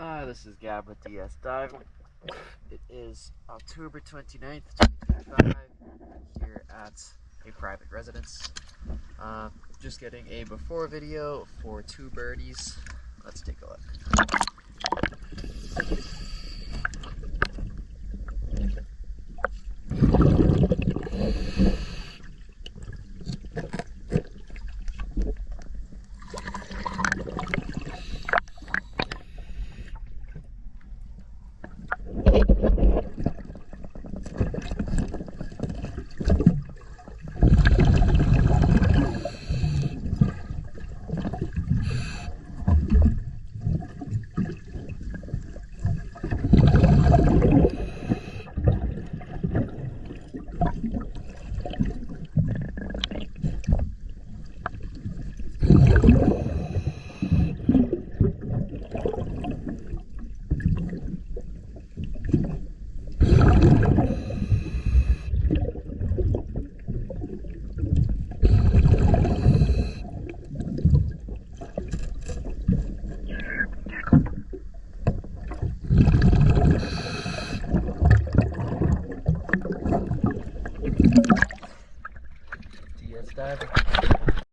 This is Gab with DS Dive. It is October 29th, 2025, here at a private residence. Just getting a before video for Two Birdies. Let's take a look. DS Dive.